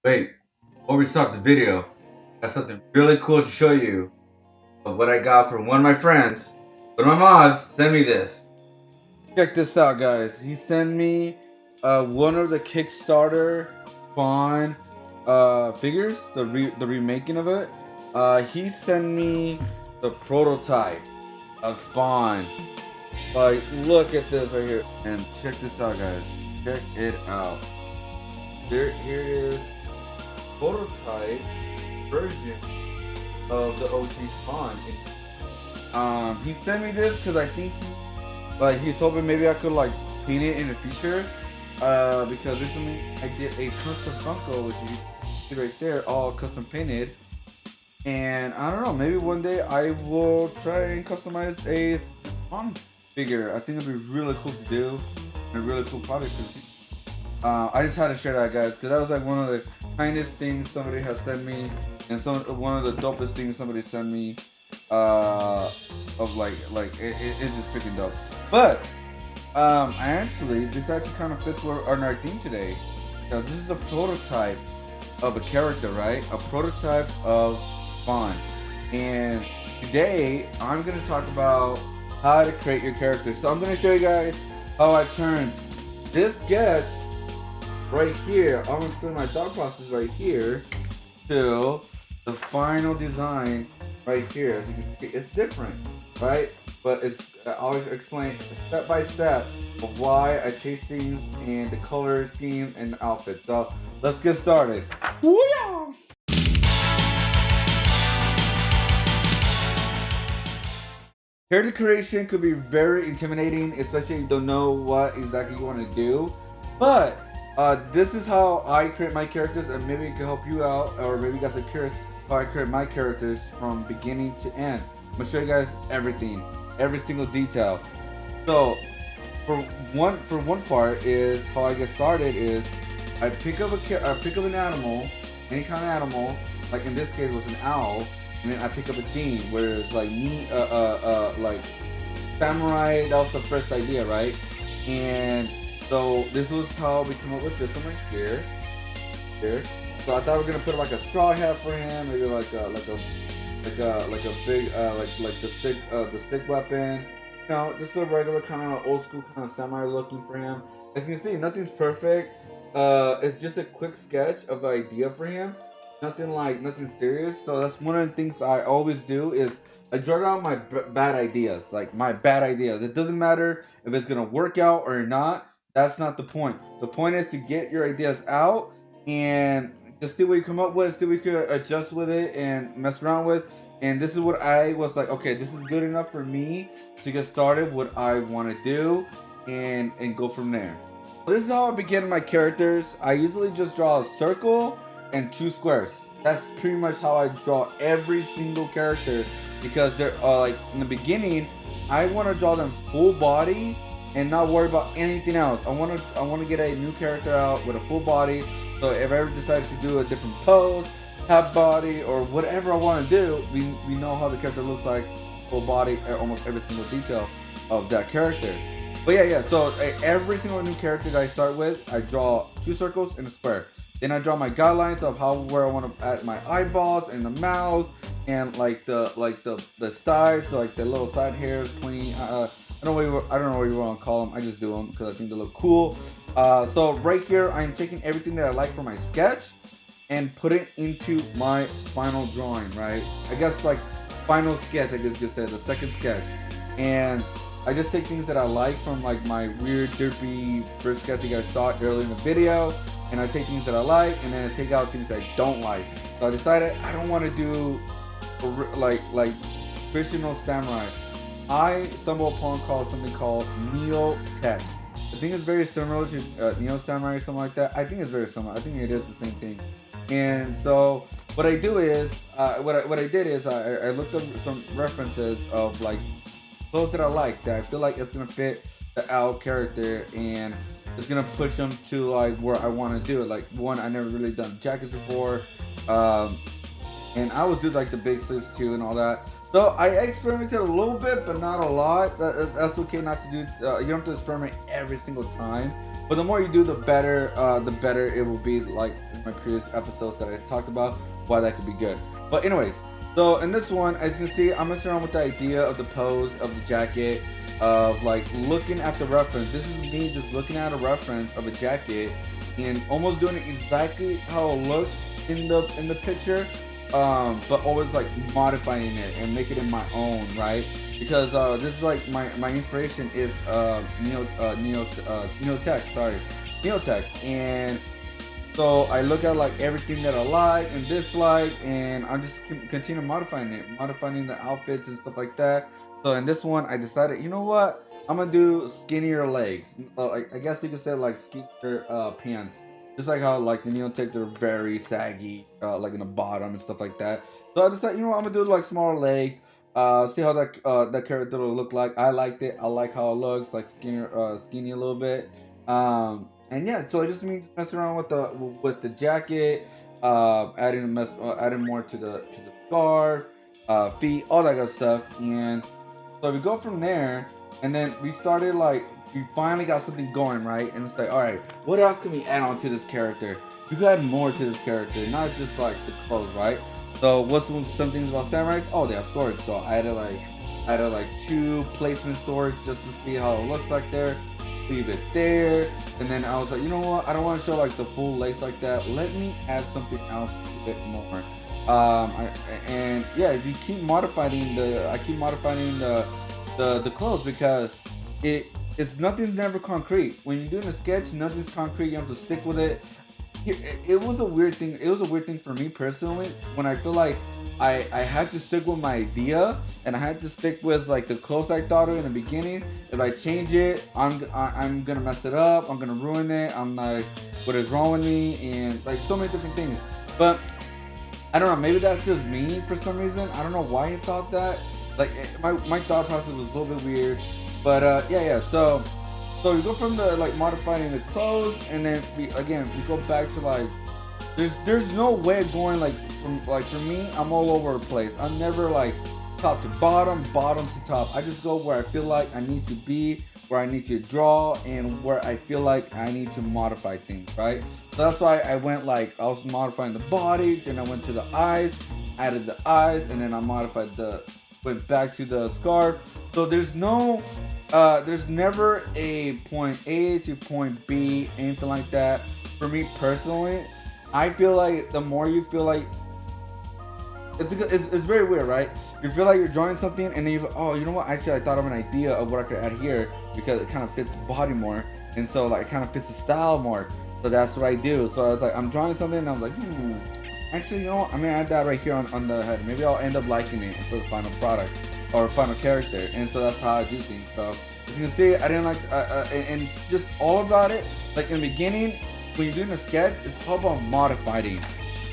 Wait, before we start the video, I got something really cool to show you of what I got from one of my friends. One of my mods sent me this. Check this out, guys. He sent me one of the Kickstarter Spawn figures, the remaking of it. He sent me the prototype of Spawn. Like, look at this right here. And check this out, guys. Check it out. Here it is. Prototype version of the OG Spawn. He sent me this because I think he's hoping maybe I could like paint it in the future. Because recently I did a custom Funko, which you see right there, all custom painted. And I don't know, maybe one day I will try and customize a Spawn figure. I think it'd be really cool to do and a really cool project to see. I just had to share that, guys, because that was like one of the kindest things somebody has sent me, and one of the dopest things somebody sent me. Of it's just freaking dope. But this actually kind of fits on our theme today, because this is the prototype of a character, right? A prototype of Spawn, and today I'm gonna talk about how to create your character. So I'm gonna show you guys how I turned this sketch right here, I'm gonna explain my thought process right here, to the final design right here. As you can see, it's different, right? But I always explain step by step of why I chase things and the color scheme and the outfit. So let's get started. Woo-yah! Character creation could be very intimidating, especially if you don't know what exactly you want to do. But this is how I create my characters, and maybe it can help you out, or maybe you guys are curious how I create my characters from beginning to end. I'm gonna show you guys everything, every single detail. So for one part is how I get started is I pick up an animal, any kind of animal. Like in this case, it was an owl, and then I pick up a theme where it's like me, like samurai. That was the first idea, right? And so this was how we come up with this one right here. So I thought we were gonna put like a straw hat for him, maybe like a big the stick weapon. You know, just a regular kind of old school kind of samurai looking for him. As you can see, nothing's perfect. It's just a quick sketch of an idea for him. Nothing serious. So that's one of the things I always do is I draw down my bad ideas, like my bad ideas. It doesn't matter if it's gonna work out or not. That's not the point. The point is to get your ideas out and just see what you come up with, see what you could adjust with it and mess around with. And this is what I was like, okay, this is good enough for me to get started what I want to do and go from there. This is how I begin my characters. I usually just draw a circle and 2 squares. That's pretty much how I draw every single character, because they're like in the beginning I want to draw them full body and not worry about anything else. I want to get a new character out with a full body. So if I ever decide to do a different pose, half body, or whatever I want to do, we know how the character looks like full body, almost every single detail of that character. But yeah. So every single new character that I start with, I draw 2 circles and a square. Then I draw my guidelines of where I want to add my eyeballs and the mouth and like the sides, so like the little side hairs, pointy. I don't know what you want to call them. I just do them because I think they look cool. So right here, I'm taking everything that I like from my sketch and put it into my final drawing, right? I guess like final sketch, I guess you could say, the second sketch. And I just take things that I like from like my weird, derpy first sketch you guys saw earlier in the video. And I take things that I like, and then I take out things I don't like. So I decided I don't want to do like traditional samurai. I stumbled upon something called Neo Tech. I think it's very similar to Neo Samurai or something like that. I think it's very similar. I think it is the same thing. And so what I do is, what I did is I looked up some references of like clothes that I like, that I feel like it's gonna fit the owl character and it's gonna push them to like where I want to do it. Like one, I never really done jackets before, and I always do like the big sleeves too and all that. So I experimented a little bit, but not a lot. That's okay not to do. You don't have to experiment every single time. But the more you do, the better it will be. Like in my previous episodes that I talked about, why that could be good. But anyways, so in this one, as you can see, I'm messing around with the idea of the pose of the jacket, of like looking at the reference. This is me just looking at a reference of a jacket and almost doing it exactly how it looks in the picture, but always like modifying it and make it in my own, right? Because this is like my inspiration is Neotech, and so I look at like everything that I like and dislike, and I just continue modifying the outfits and stuff like that. So in this one, I decided, you know what, I'm gonna do skinnier legs. I guess you could say like skinnier pants. Just like how like the Neotech, they're very saggy, like in the bottom and stuff like that. So I decided, you know what, I'm gonna do like smaller legs. See how that character will look like. I liked it. I like how it looks, like skinny a little bit. And yeah, so I just mean messing around with the jacket, adding more to the scarf, feet, all that good stuff. And so we go from there, and then we started like we finally got something going, right? And it's like, all right, what else can we add on to this character? You can add more to this character, not just like the clothes, right? So what's some things about samurais? Oh, they have swords. So I added like 2 placement swords just to see how it looks like there. Leave it there, and then I was like, you know what? I don't want to show like the full lace like that. Let me add something else to it more. And yeah, you keep modifying the clothes, because it's nothing's never concrete. When you're doing a sketch, nothing's concrete. You have to stick with it. It was a weird thing. It was a weird thing for me personally, when I feel like I had to stick with my idea, and I had to stick with like the clothes I thought of in the beginning. If I change it, I'm gonna mess it up. I'm gonna ruin it. I'm like, what is wrong with me? And like so many different things. But I don't know. Maybe that's just me for some reason. I don't know why I thought that. Like my thought process was a little bit weird. But yeah. So we go from the like modifying the clothes, and then we go back to like there's no way of going like for me, I'm all over the place. I'm never like top to bottom to top. I just go where I feel like I need to be, where I need to draw, and where I feel like I need to modify things, right? So that's why I went like I was modifying the body, then I went to the eyes, added the eyes, and then I went back to the scarf. So there's never a point A to point B, anything like that. For me personally, I feel like the more you feel like it's very weird, right? You feel like you're drawing something, and then you feel, oh, you know what? Actually, I thought of an idea of what I could add here, because it kind of fits the body more, and so like it kind of fits the style more. So that's what I do. So I was like, I'm drawing something, and I was like, actually, you know what? I'm gonna add that right here on the head. Maybe I'll end up liking it for the final product or final character. And so that's how I do things. So as you can see, I didn't like, and it's just all about it. Like in the beginning, when you're doing a sketch, it's all about modifying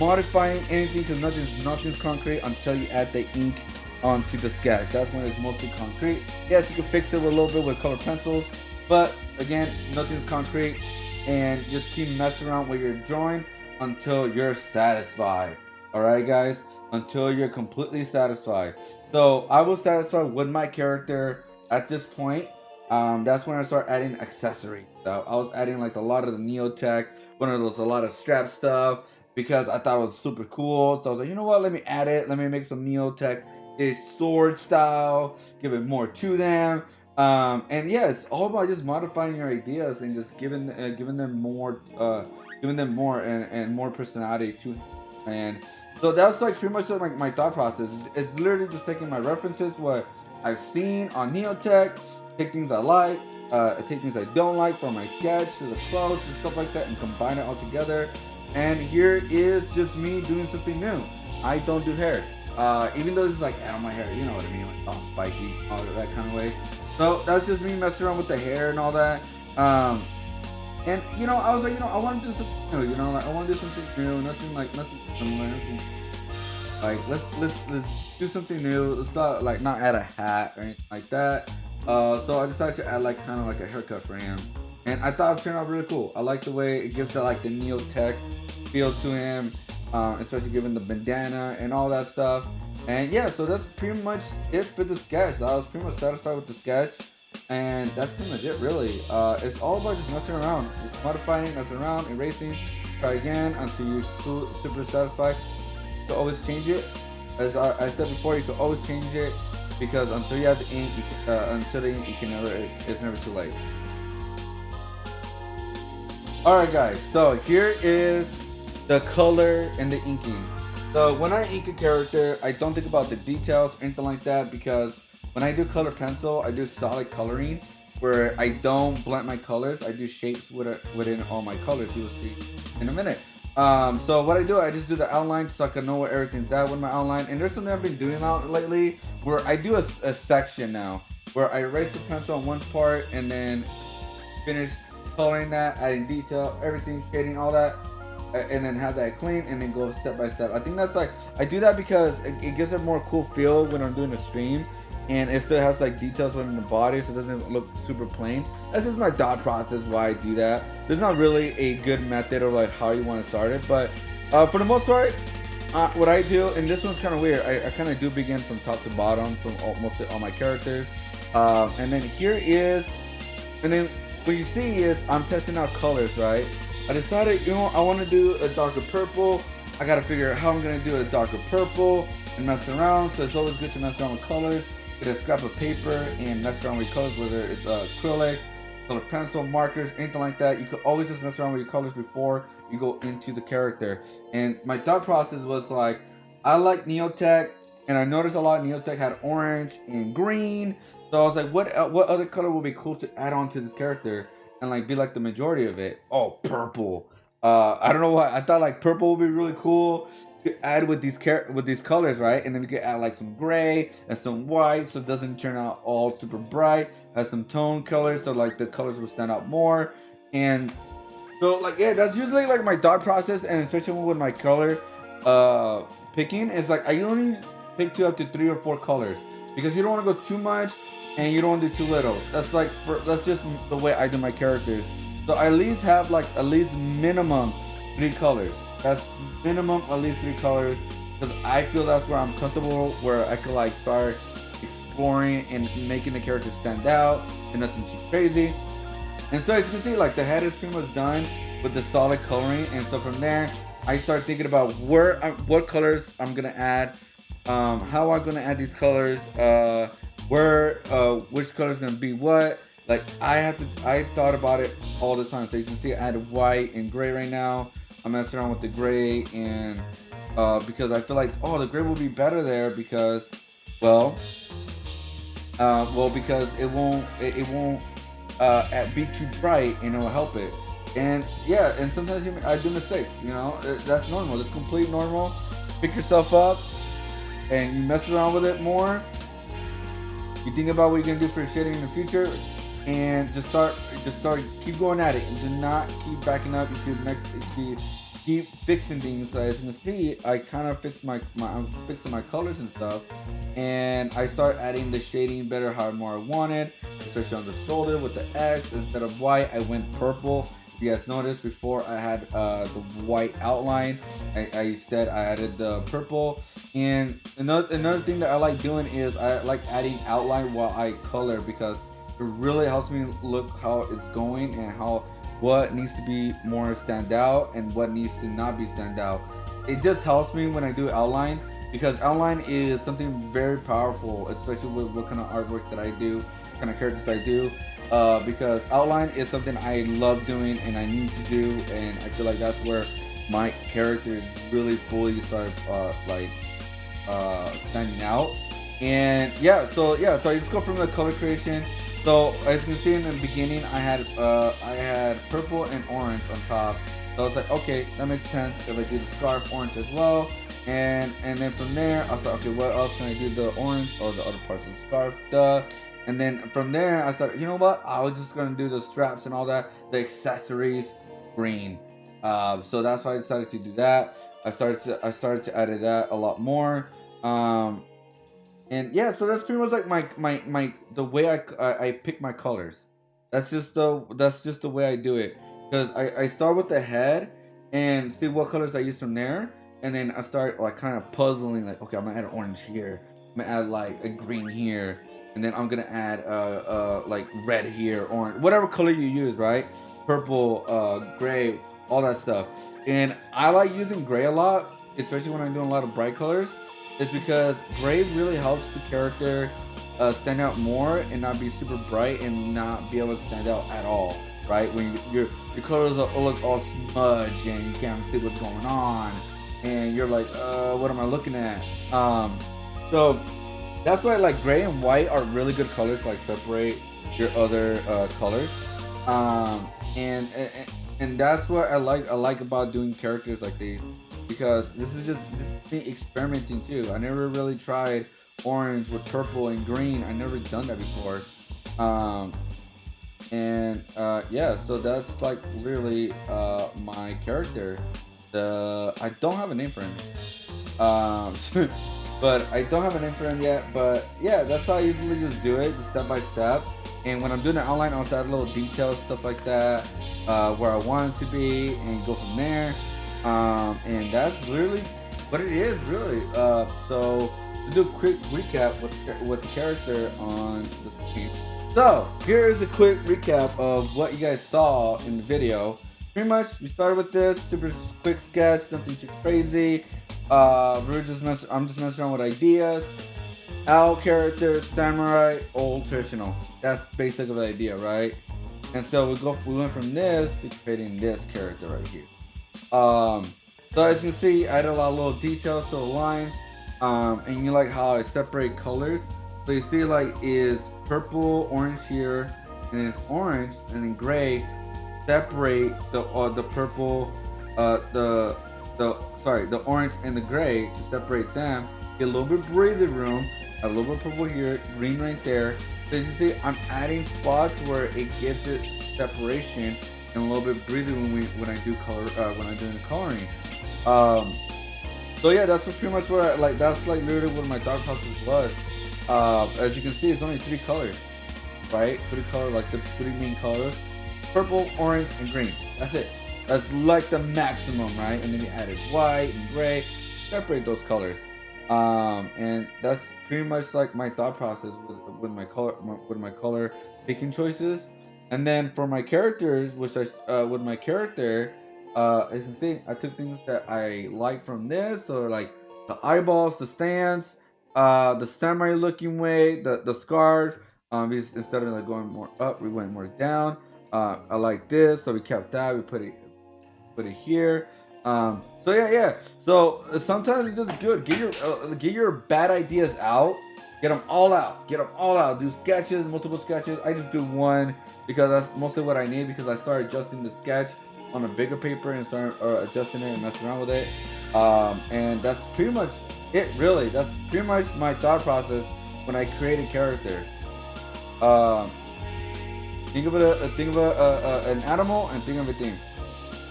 anything, because nothing's concrete until you add the ink onto the sketch. That's when it's mostly concrete. Yes, you can fix it with a little bit with colored pencils, but again, nothing's concrete, and just keep messing around with your drawing until you're satisfied. Alright guys, until you're completely satisfied. So I was satisfied with my character at this point. That's when I start adding accessories. So I was adding like a lot of the Neotech, a lot of strap stuff, because I thought it was super cool. So I was like, you know what, let me add it. Let me make some Neotech sword style, give it more to them. And yeah, it's all about just modifying your ideas and just giving them more and more personality to him. And so that's like pretty much like my thought process. It's literally just taking my references, what I've seen on Neotech, take things I like, take things I don't like from my sketch to the clothes and stuff like that, and combine it all together. And here is just me doing something new. I don't do hair. Even though it's like out of my hair, you know what I mean, like all spiky, all that kind of way. So that's just me messing around with the hair and all that. And you know, I was like, you know, I want to do something new. You know, like I want to do something new, nothing similar. Like let's do something new. Let's not add a hat or anything like that. So I decided to add like kind of like a haircut for him, and I thought it turned out really cool. I like the way it gives that like the Neotech feel to him, especially given the bandana and all that stuff. And yeah, so that's pretty much it for the sketch. I was pretty much satisfied with the sketch, And that's pretty much it, really. It's all about just messing around, just modifying, messing around, erasing, try again until you're super satisfied. You can always change it. As I said before, you can always change it because until you have the ink, until the ink, you can never. It's never too late. All right, guys. So here is the color and the inking. So when I ink a character, I don't think about the details or anything like that because when I do color pencil, I do solid coloring where I don't blend my colors. I do shapes within all my colors. You will see in a minute. So what I do, I just do the outline so I can know where everything's at with my outline. And there's something I've been doing out lately where I do a section now where I erase the pencil on one part and then finish coloring that, adding detail, everything, shading, all that, and then have that clean and then go step by step. I think that's like, I do that because it gives a more cool feel when I'm doing a stream and it still has like details within the body so it doesn't look super plain. That's just my thought process why I do that. There's not really a good method of like how you want to start it, but for the most part, what I do, and this one's kind of weird, I kind of do begin from top to bottom from mostly all my characters. And then here is, and then what you see is I'm testing out colors, right? I decided, you know, I want to do a darker purple. I got to figure out how I'm going to do a darker purple and mess around. So it's always good to mess around with colors. Get a scrap of paper and mess around with colors, whether it's acrylic, color pencil, markers, anything like that. You could always just mess around with your colors before you go into the character. And my thought process was like, I like Neotech, and I noticed a lot of Neotech had orange and green. So I was like, what other color would be cool to add on to this character and like be like the majority of it? Oh, purple. I don't know why. I thought like purple would be really cool to add with these colors, right? And then we could add like some gray and some white, so it doesn't turn out all super bright. Has some tone colors, so like the colors will stand out more. And so like yeah, that's usually like my thought process, and especially with my color picking, is like I only pick 2 up to 3 or 4 colors because you don't want to go too much and you don't want to do too little. That's like that's just the way I do my characters. So I at least have like at least minimum 3 colors. That's minimum at least 3 colors because I feel that's where I'm comfortable, where I could like start exploring and making the character stand out and nothing too crazy. And so as you can see, like the head is pretty much done with the solid coloring, and so from there I start thinking about what colors I'm gonna add, how I'm gonna add these colors, which color is gonna be what. Like I thought about it all the time. So you can see I added white and gray right now. I'm messing around with the gray and because I feel like the gray will be better there because because it won't be too bright and it will help it. And yeah, and sometimes I do mistakes, you know, that's normal. That's complete normal. Pick yourself up and you mess around with it more. You think about what you're gonna do for shading in the future, and just start, keep going at it, and do not keep backing up. You keep fixing things. So as you can see, I kind of fixed I'm fixing my colors and stuff, and I start adding the shading better, how more I wanted, especially on the shoulder with the X instead of white. I went purple. If you guys noticed, before I had the white outline, I said I added the purple. And another thing that I like doing is I like adding outline while I color because it really helps me look how it's going and what needs to be more stand out and what needs to not be stand out. It just helps me when I do outline because outline is something very powerful, especially with what kind of artwork that I do, what kind of characters I do. Because outline is something I love doing and I need to do, and I feel like that's where my characters really fully start standing out. And so I just go from the color creation. So as you can see in the beginning, I had purple and orange on top. So I was like, okay, that makes sense if I do the scarf orange as well. And then from there, I was like, okay, what else can I do? The orange or the other parts of the scarf? Duh. And then from there, I started, you know what? I was just gonna do the straps and all that, the accessories, green. So that's why I decided to do that. I started to add that a lot more. And yeah, so that's pretty much like my the way I pick my colors. That's just the way I do it. Because I start with the head and see what colors I use from there, and then I start like kind of puzzling, like, okay, I'm gonna add an orange here, I'm gonna add like a green here, and then I'm gonna add like red here, orange, whatever color you use, right? Purple, gray, all that stuff. And I like using gray a lot, especially when I'm doing a lot of bright colors. It's because gray really helps the character stand out more and not be super bright and not be able to stand out at all, right? When your colors look all smudged and you can't see what's going on, and you're like, what am I looking at? So that's why like gray and white are really good colors to like separate your other colors. And that's what I like about doing characters like these, because this is me experimenting too. I never really tried orange with purple and green. I never done that before. Yeah, so that's like really my character. I don't have a name for him. But I don't have a name for him yet. But yeah, that's how I usually just do it, just step by step. And when I'm doing the outline, I'll add little details, stuff like that, where I want it to be, and go from there. And that's really what it is, really. So to do a quick recap with the character on this game. So here is a quick recap of what you guys saw in the video. Pretty much, we started with this super quick sketch, nothing too crazy. I'm just messing around with ideas. Owl character, samurai, old traditional. That's basically the idea, right? And so we went from this to creating this character right here. So as you can see, I added a lot of little details to the lines. And you like how I separate colors. So you see like is purple, orange here, and then it's orange, and then gray. Separate the purple, the orange and the gray to separate them. Get a little bit breathing room. A little bit purple here, green right there. So as you see, I'm adding spots where it gives it separation and a little bit breathing when I do color when I'm doing the coloring. So yeah, that's pretty much what that's like literally what my thought process was. As you can see, it's only 3 colors, right? 3 colors, like the 3 main colors: purple, orange, and green. That's it. That's like the maximum, right? And then you added white and gray, separate those colors. And that's pretty much like my thought process with my color picking choices. And then for my characters, which with my character, as you see, I took things that I like from this, or like the eyeballs, the stance, the samurai looking way, the scarf. Instead of like going more up, we went more down. I like this, so we kept that. We put it here. So yeah. So sometimes it's just good. Get your bad ideas out. Get them all out. Do sketches, multiple sketches. I just do one because that's mostly what I need, because I started adjusting the sketch on a bigger paper and started adjusting it and messing around with it. And that's pretty much it, really. That's pretty much my thought process when I create a character. Think of an animal and think of a thing.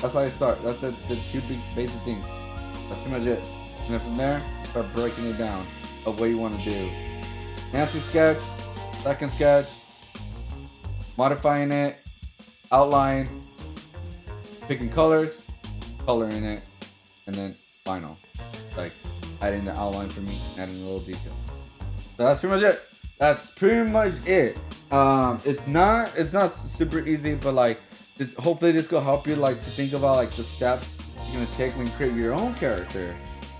That's how I start. That's the 2 big basic things. That's pretty much it. And then from there, start breaking it down of what you want to do. Nasty sketch, second sketch, modifying it, outline, picking colors, coloring it, and then final. Like adding the outline for me, adding a little detail. So that's pretty much it. It's not super easy, but like hopefully this will help you like to think about like the steps you're gonna take when you create your own character.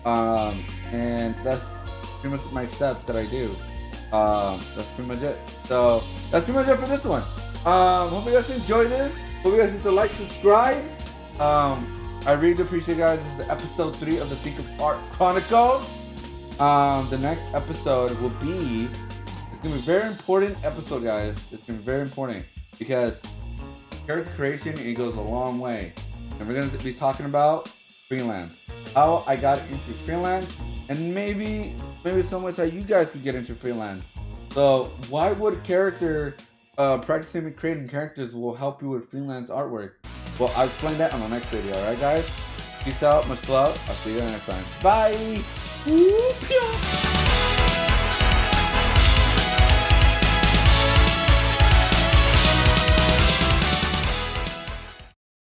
And that's pretty much my steps that I do. That's pretty much it. So that's pretty much it for this one. Hope you guys enjoyed this. Hope you guys hit the like, subscribe. I really appreciate you guys. This is the episode 3 of the ThinkOF Chronicles. The next episode will be, it's gonna be a very important episode, guys. It's gonna be very important because character creation, it goes a long way. And we're gonna be talking about freelance, how I got into freelance, and maybe some ways how you guys could get into freelance. So why would practicing and creating characters will help you with freelance artwork? Well, I'll explain that on the next video. Alright guys, peace out, much love, I'll see you next time. Bye. Whoop, yeah.